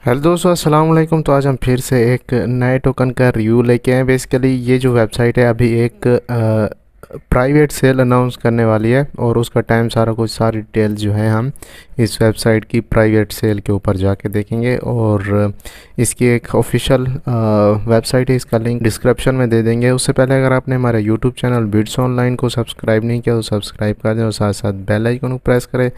Hello दोस्तों, अस्सलाम वालेकुम। तो आज हम फिर से एक नए टोकन का रिव्यू लेके आए। बेसिकली ये जो वेबसाइट है अभी एक प्राइवेट सेल अनाउंस करने वाली है और उसका टाइम सारा कुछ सारी डिटेल्स जो है हम इस वेबसाइट की प्राइवेट सेल के ऊपर जाके देखेंगे। और इसकी एक ऑफिशियल वेबसाइट है, इसका लिंक डिस्क्रिप्शन में दे देंगे। उससे पहले अगर आपने हमारे यूट्यूब चैनल बिट्स ऑनलाइन को सब्सक्राइब नहीं किया तो सब्सक्राइब कर दें और साथ साथ बेल आइकन को प्रेस करें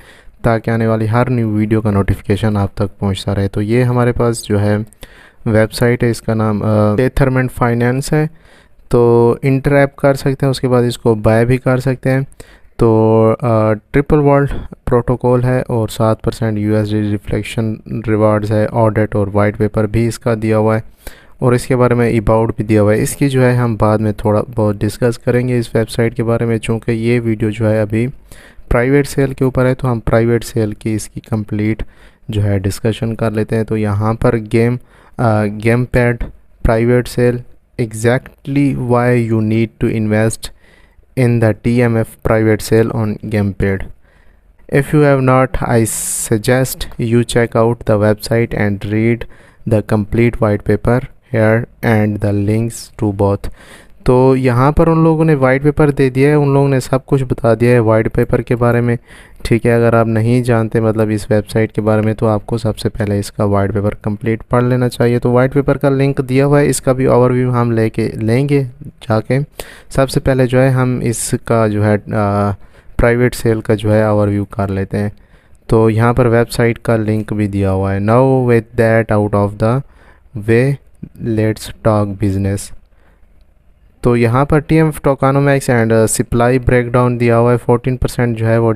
ताकि आने वाली हर न्यू वीडियो का नोटिफिकेशन आप तक पहुंचता रहे। तो ये हमारे पास जो है वेबसाइट है, इसका नाम टेथरमेंट फाइनेंस है। तो इंटरैप कर सकते हैं, उसके बाद इसको बाय भी कर सकते हैं। तो ट्रिपल वर्ल्ड प्रोटोकॉल है और 7% यूएसडी रिफ्लेक्शन रिवार्ड्स है। ऑडिट और वाइट पेपर भी इसका दिया हुआ है और इसके बारे में अबाउट भी दिया हुआ है। इसकी जो है हम बाद में थोड़ा बहुत डिस्कस करेंगे इस वेबसाइट के बारे में, चूँकि ये वीडियो जो है अभी प्राइवेट सेल के ऊपर है तो हम प्राइवेट सेल की इसकी कंप्लीट जो है डिस्कशन कर लेते हैं। तो यहाँ पर game pad private sale exactly why you need to invest in the TMF private sale on Gamepad. If you have not, I suggest you check out the website and read the complete white paper here and the links to both. तो यहाँ पर उन लोगों ने white paper दे दिया है, उन लोगों ने सब कुछ बता दिया है वाइट पेपर के बारे में। ठीक है, अगर आप नहीं जानते मतलब इस वेबसाइट के बारे में तो आपको सबसे पहले इसका वाइट पेपर कंप्लीट पढ़ लेना चाहिए। तो वाइट पेपर का लिंक दिया हुआ है, इसका भी ओवरव्यू हम लेंगे जाके। सबसे पहले जो है हम इसका जो है प्राइवेट सेल का जो है ओवरव्यू कर लेते हैं। तो यहाँ पर वेबसाइट का लिंक भी दिया हुआ है। Now with that out of the way, let's talk business. तो यहाँ पर TMF tokenomics and supply breakdown दिया हुआ है। 14% जो है वो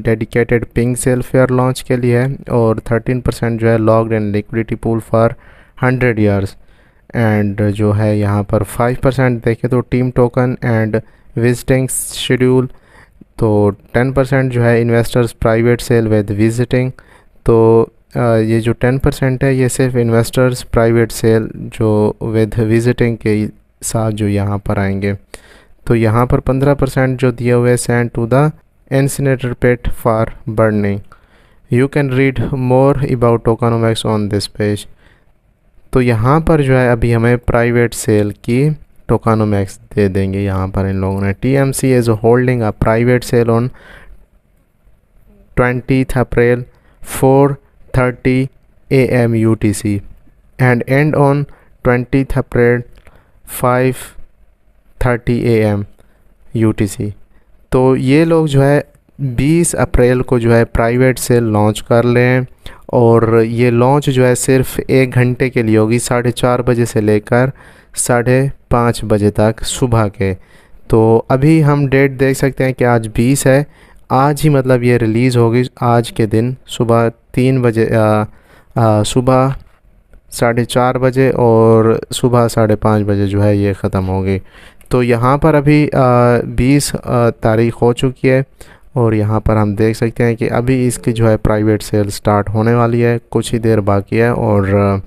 dedicated ping sale fair launch के लिए है और 13% जो है locked in liquidity pool for 100 years. And जो है यहाँ पर 5% देखें तो team token and vesting schedule. तो 10% जो है investors private sale with visiting. तो ये जो 10% है ये सिर्फ इन्वेस्टर्स प्राइवेट सेल जो विद विजिटिंग के साथ जो यहाँ पर आएंगे। तो यहाँ पर 15% जो दिए हुए send to the incinerator pit for burning. You can read more about Tokanomax on this page. तो यहाँ पर जो है अभी हमें प्राइवेट सेल की टोकानोमैक्स दे देंगे। यहाँ पर इन लोगों ने TMC is holding a private sale on 20th April 4:30 AM UTC and end on 20th April 5:30 AM UTC। तो ये लोग जो है 20 अप्रैल को जो है प्राइवेट सेल लॉन्च कर रहे हैं और ये लॉन्च जो है सिर्फ 1 घंटे के लिए होगी, 4:30 बजे से लेकर 5:30 बजे तक सुबह के। तो अभी हम डेट देख सकते हैं कि आज 20 है, आज ही मतलब ये रिलीज़ होगी आज के दिन सुबह 3 बजे, सुबह 4:30 बजे और सुबह 5:30 बजे जो है ये ख़त्म होगी। तो यहाँ पर अभी 20 तारीख हो चुकी है और यहाँ पर हम देख सकते हैं कि अभी इसकी जो है प्राइवेट सेल स्टार्ट होने वाली है, कुछ ही देर बाकी है। और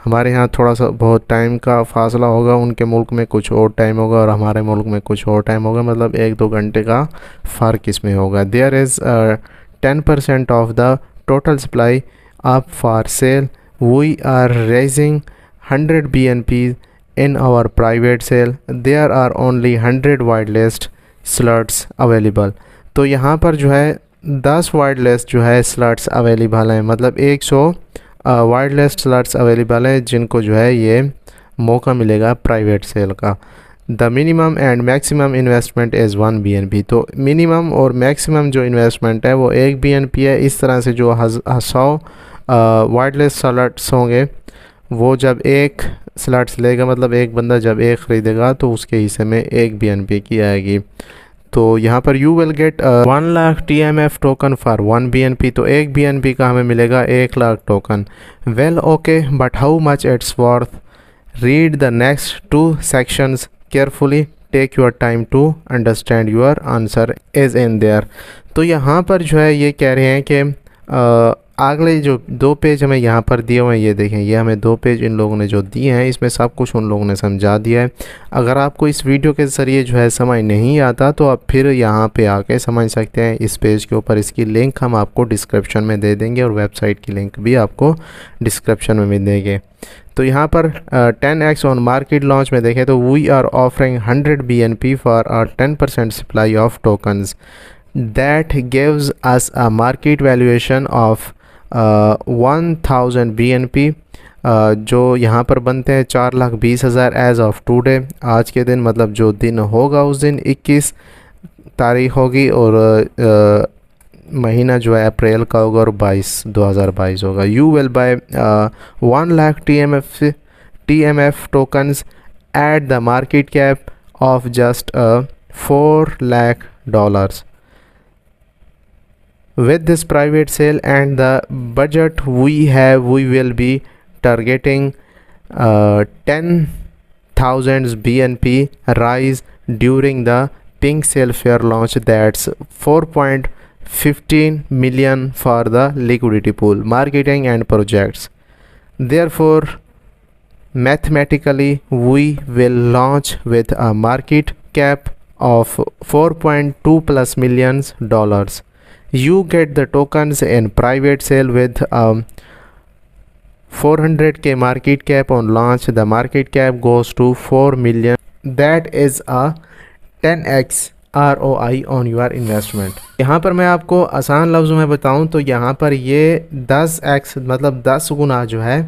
हमारे यहाँ थोड़ा सा बहुत टाइम का फासला होगा, उनके मुल्क में कुछ और टाइम होगा और हमारे मुल्क में कुछ और टाइम होगा, मतलब 1-2 घंटे का फ़र्क इसमें होगा। There is 10% of the total supply up for sale. We are raising 100 BNPs in our private sale. There are only 100 whitelist slots available. तो यहाँ पर जो है 10 whitelist जो है slots अवेलेबल हैं, मतलब 100 whitelist slots अवेलेबल हैं जिनको जो है ये मौका मिलेगा प्राइवेट सेल का। The minimum and maximum investment is 1 BNP। तो मिनिमम और मैक्सिमम जो इन्वेस्टमेंट है वो 1 BNP है। इस तरह से जो 100 वाइटलेस स्लॉट्स होंगे वो जब एक स्लॉट्स लेगा, मतलब एक बंदा जब एक ख़रीदेगा तो उसके हिस्से में 1 BNP की आएगी। तो यहाँ पर you will get 1 lakh TMF token for 1 BNP। तो 1 BNP का हमें मिलेगा 1 lakh token. Well okay, but how much it's worth? Read the next 2 sections carefully, take your time to understand your answer is in there. तो यहाँ पर जो है ये कह रहे हैं कि अगले जो 2 पेज हमें यहाँ पर दिए हुए हैं, ये देखें, ये हमें 2 पेज इन लोगों ने जो दिए हैं इसमें सब कुछ उन लोगों ने समझा दिया है। अगर आपको इस वीडियो के ज़रिए जो है समझ नहीं आता तो आप फिर यहाँ पे आके समझ सकते हैं इस पेज के ऊपर। इसकी लिंक हम आपको डिस्क्रिप्शन में दे देंगे और वेबसाइट की लिंक भी आपको डिस्क्रिप्शन में मिल देंगे। तो यहाँ पर 10x ऑन मार्केट लॉन्च में देखें तो we are offering 100 BNP for a 10% supply of tokens that gives us a market valuation of 1000 BNP, जो यहाँ पर बनते हैं 4,20,000 एज ऑफ टुडे, आज के दिन, मतलब जो दिन होगा उस दिन 21 तारीख होगी और महीना जो है अप्रैल का होगा और 2022 होगा। You will buy 1 lakh TMF tokens at the market cap of just $4 lakh. With this private sale and the budget we have, we will be targeting 10,000 BNP rise during the pink sale fair launch. That's 4.15 million for the liquidity pool, marketing and projects. Therefore, mathematically we will launch with a market cap of 4.2 plus millions dollars. You get the tokens in private sale with 400k market cap on launch. The market cap goes to 4 million. That is a 10x ROI on your investment. यहाँ पर मैं आपको आसान लफ्ज़ों में बताऊँ तो यहाँ पर ये 10x मतलब 10 गुना जो है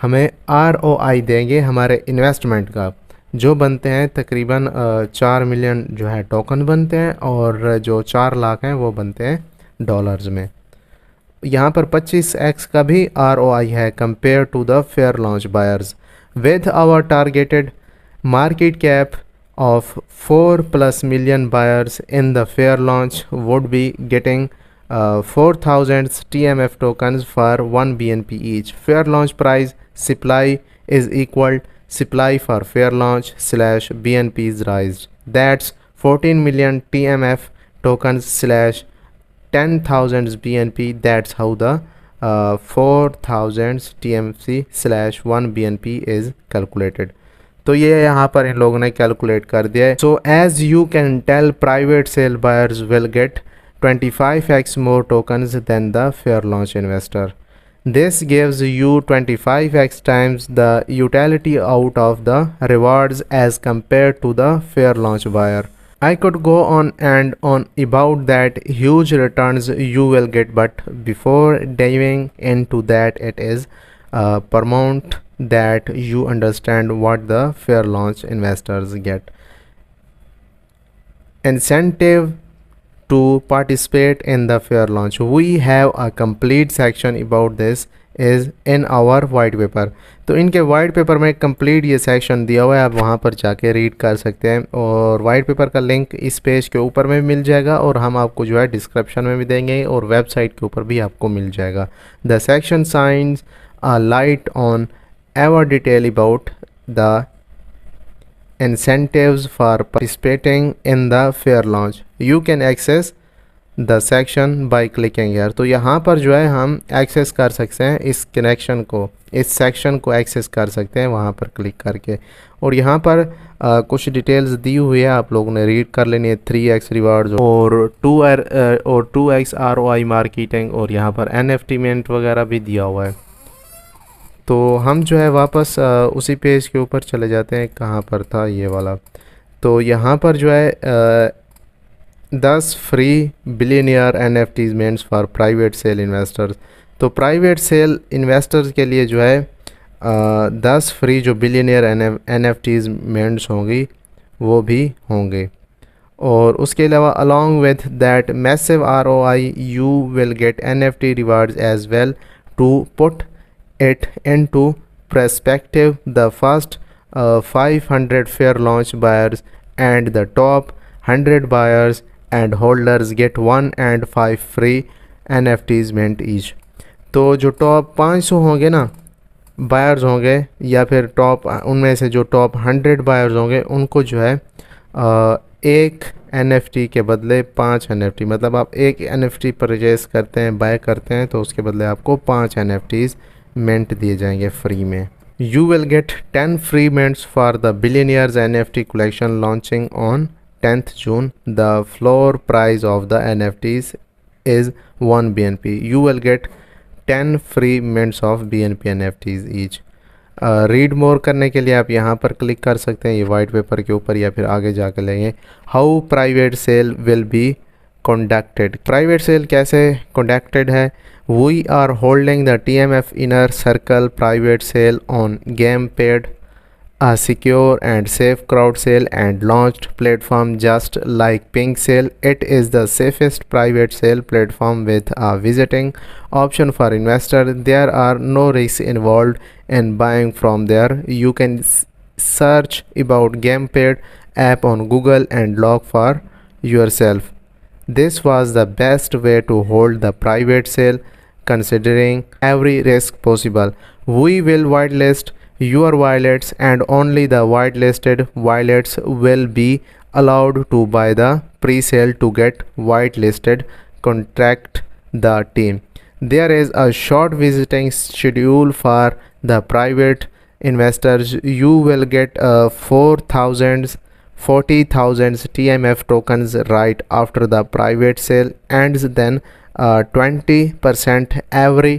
हमें ROI देंगे हमारे इन्वेस्टमेंट का, जो बनते हैं तकरीबन 4 मिलियन जो है टोकन बनते हैं और जो 4 लाख हैं वो बनते हैं डॉलर्स में। यहाँ पर 25x का भी ROI है compare to the fair launch buyers. With our targeted market cap of 4+ million buyers in the fair launch would be getting 4,000 TMF tokens for 1 BNP each. Fair launch price supply is equal supply for fair launch slash BNP's raised. That's 14 million TMF tokens slash 10,000 BNP. That's how the 4,000 TMC slash 1 BNP is calculated. तो ये यहाँ पर इन लोगों ने calculate कर दिया है। So as you can tell, private sale buyers will get 25x more tokens than the fair launch investor. This gives you 25x times the utility out of the rewards as compared to the fair launch buyer. I could go on and on about that huge returns you will get, but before diving into that, it is paramount that you understand what the fair launch investors get. Incentive to participate in the fair launch. We have a complete section about this is in our white paper. तो इनके white paper में complete ये section दिया हुआ है, आप वहाँ पर जाके रीड कर सकते हैं और वाइट पेपर का लिंक इस पेज के ऊपर में मिल जाएगा और हम आपको जो है डिस्क्रिप्शन में भी देंगे और वेबसाइट के ऊपर भी आपको मिल जाएगा। The section science a light on ever detail about the incentives for participating in the fair launch. You can access the section by clicking here. तो यहाँ पर जो है हम एक्सेस कर सकते हैं इस कनेक्शन को, इस सेक्शन को एक्सेस कर सकते हैं वहाँ पर क्लिक करके। और यहाँ पर कुछ डिटेल्स दी हुई है, आप लोगों ने रीड कर लेनी है। 3x रिवार्ड्स और 2x ROI मार्केटिंग और यहाँ पर NFT मिंट वगैरह भी दिया हुआ है। तो हम जो है वापस उसी पेज के ऊपर चले जाते हैं, कहाँ पर था ये वाला। तो यहाँ पर जो है 10 free billionaire NFTs mints for private cell investors. तो प्राइवेट सेल इन्वेस्टर्स के लिए जो है 10 फ्री जो बिलियनियर NFTs मिंट्स होंगी वो भी होंगे। और उसके अलावा along with that massive ROI you will get NFT rewards as well. To put it into perspective, the first 500 fair launch buyers and the top 100 buyers and holders get 1 and 5 free NFTs mint each. तो जो top 500 होंगे ना buyers होंगे या फिर top उनमें से जो टॉप 100 बायर्स होंगे उनको जो है एक NFT के बदले 5 NFT, मतलब आप एक NFT परचेज करते हैं, बाय करते हैं, तो उसके बदले आपको 5 NFTs मिंट दिए जाएंगे फ्री में। You will get 10 free mints for the Billionaires NFT collection launching on 10th June. The floor price of the NFTs is 1 BNP. You will get 10 free mints of BNP NFTs each. Read more करने के लिए आप यहाँ पर click कर सकते हैं, ये वाइट पेपर के ऊपर, या फिर आगे जाकर लेंगे। How private sale will be conducted, private sale कैसे कंडक्टेड है। We are holding the TMF inner circle private sale on GamePad, a secure and safe crowd sale and launched platform just like Pink Sale. It is the safest private sale platform with a visiting option for investor. There are no risks involved in buying from there. You can search about GamePad app on Google and log for yourself. This was the best way to hold the private sale considering every risk possible. We will whitelist your wallets and only the whitelisted wallets will be allowed to buy the pre-sale. To get whitelisted, contact the team. There is a short visiting schedule for the private investors. You will get 40,000 TMF tokens right after the private sale ends, then 20% every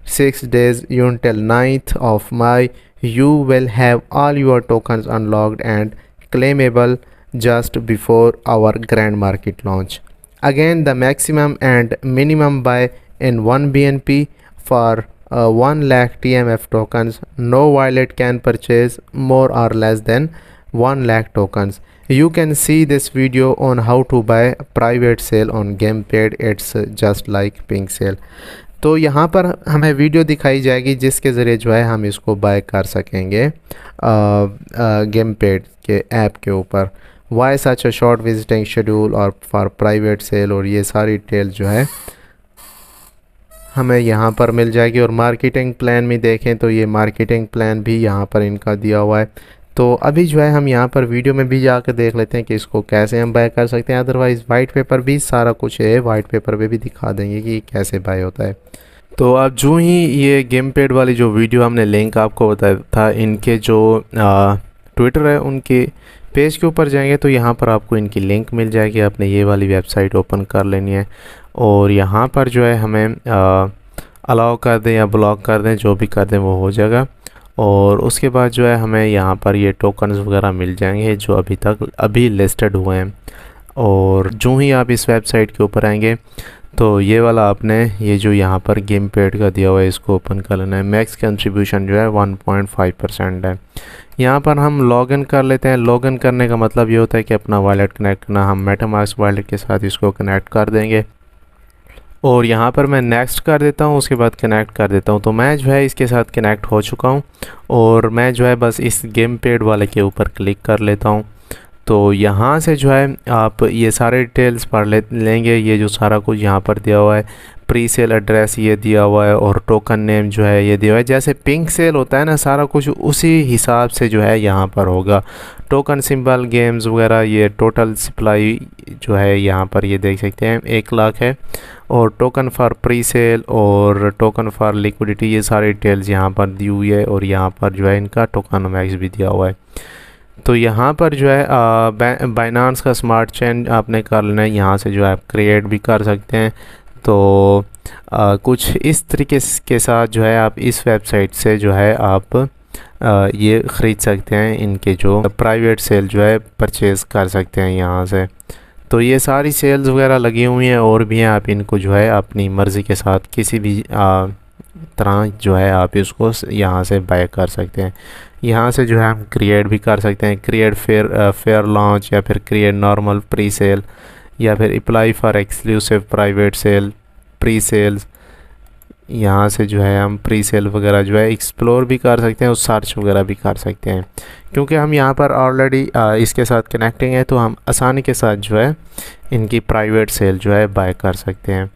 6 days until 9th of May. You will have all your tokens unlocked and claimable just before our grand market launch. Again, the maximum and minimum buy in 1 BNP for 1 lakh TMF tokens. No wallet can purchase more or less than 1 lakh tokens. You can see this video on how to buy private sale on GamePad. It's just like Pink Sale. तो यहाँ पर हमें video दिखाई जाएगी जिसके ज़रिए जो है हम इसको बाय कर सकेंगे GamePad के ऐप के ऊपर। Why such a short vesting schedule और फॉर प्राइवेट सेल, और ये सारी डिटेल जो है हमें यहाँ पर मिल जाएगी। और मार्केटिंग प्लान में देखें तो ये मार्केटिंग प्लान भी यहाँ पर इनका दिया हुआ है। तो अभी जो है हम यहाँ पर वीडियो में भी जाकर देख लेते हैं कि इसको कैसे हम बाय कर सकते हैं। अदरवाइज़ वाइट पेपर भी सारा कुछ है, वाइट पेपर पे भी दिखा देंगे कि कैसे बाय होता है। तो आप जो ही ये GamePad वाली जो वीडियो हमने लिंक आपको बताया था, इनके जो ट्विटर है उनके पेज के ऊपर जाएंगे तो यहाँ पर आपको इनकी लिंक मिल जाएगी। आपने ये वाली वेबसाइट ओपन कर लेनी है और यहाँ पर जो है हमें अलाउ कर दें या ब्लॉक कर दें, जो भी कर दें वो हो जाएगा। और उसके बाद जो है हमें यहाँ पर ये टोकन्स वगैरह मिल जाएंगे जो अभी लिस्टेड हुए हैं। और जो ही आप इस वेबसाइट के ऊपर आएंगे तो ये वाला आपने ये जो यहाँ पर GamePad का दिया हुआ है इसको ओपन कर लेना है। मैक्स कंट्रीब्यूशन जो है 1.5% है। यहाँ पर हम लॉगिन कर लेते हैं। लॉगिन करने का मतलब ये होता है कि अपना वॉलेट कनेक्ट करना। हम मेटामास्क वॉलेट के साथ इसको कनेक्ट कर देंगे और यहाँ पर मैं नेक्स्ट कर देता हूँ, उसके बाद कनेक्ट कर देता हूँ। तो मैं जो है इसके साथ कनेक्ट हो चुका हूँ और मैं जो है बस इस GamePad वाले के ऊपर क्लिक कर लेता हूँ। तो यहाँ से जो है आप ये सारे डिटेल्स पढ़ लेंगे। ये जो सारा कुछ यहाँ पर दिया हुआ है, प्री सेल एड्रेस ये दिया हुआ है और टोकन नेम जो है ये दिया हुआ है। जैसे पिंक सेल होता है ना, सारा कुछ उसी हिसाब से जो है यहाँ पर होगा। टोकन सिंबल, गेम्स वगैरह, ये टोटल सप्लाई जो है यहाँ पर ये देख सकते हैं 1 लाख है। और टोकन फॉर प्री सेल और टोकन फॉर लिक्विडिटी, ये सारी डिटेल्स यहाँ पर दी हुई है। और यहाँ पर जो है इनका टोकनोमैक्स भी दिया हुआ है। तो यहाँ पर जो है बाइनांस का स्मार्ट चेन आपने कर लेना है। यहाँ से जो है आप क्रिएट भी कर सकते हैं। तो कुछ इस तरीके के साथ जो है आप इस वेबसाइट से जो है आप ये ख़रीद सकते हैं। इनके जो प्राइवेट सेल जो है परचेज़ कर सकते हैं यहाँ से। तो ये सारी सेल्स वगैरह लगी हुई हैं और भी हैं। आप इनको जो है अपनी मर्ज़ी के साथ किसी भी तरह जो है आप इसको यहाँ से बाय कर सकते हैं। यहाँ से जो है हम क्रिएट भी कर सकते हैं, क्रिएट फेयर लॉन्च या फिर क्रिएट नॉर्मल प्री सेल या फिर apply for exclusive private sale pre sales. यहाँ से जो है हम प्री सेल वगैरह जो है एक्सप्लोर भी कर सकते हैं और सर्च वगैरह भी कर सकते हैं। क्योंकि हम यहाँ पर ऑलरेडी इसके साथ कनेक्टिंग है तो हम आसानी के साथ जो है इनकी प्राइवेट सेल जो है बाय कर सकते हैं।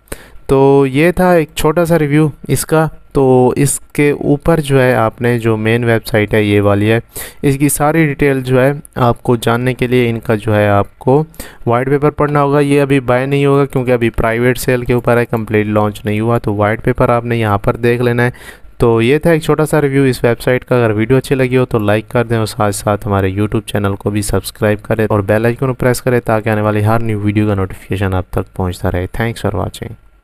तो ये था एक छोटा सा रिव्यू इसका। तो इसके ऊपर जो है आपने जो मेन वेबसाइट है ये वाली है, इसकी सारी डिटेल जो है आपको जानने के लिए इनका जो है आपको वाइट पेपर पढ़ना होगा। ये अभी बाय नहीं होगा क्योंकि अभी प्राइवेट सेल के ऊपर है, कंप्लीट लॉन्च नहीं हुआ, तो वाइट पेपर आपने यहाँ पर देख लेना है। तो ये था एक छोटा सा रिव्यू इस वेबसाइट का। अगर वीडियो अच्छी लगी हो तो लाइक कर दें और साथ साथ हमारे यूट्यूब चैनल को भी सब्सक्राइब करें और बेल आइकन को प्रेस करें ताकि आने वाली हर न्यू वीडियो का नोटिफिकेशन आप तक पहुंचता रहे। Thanks for watching.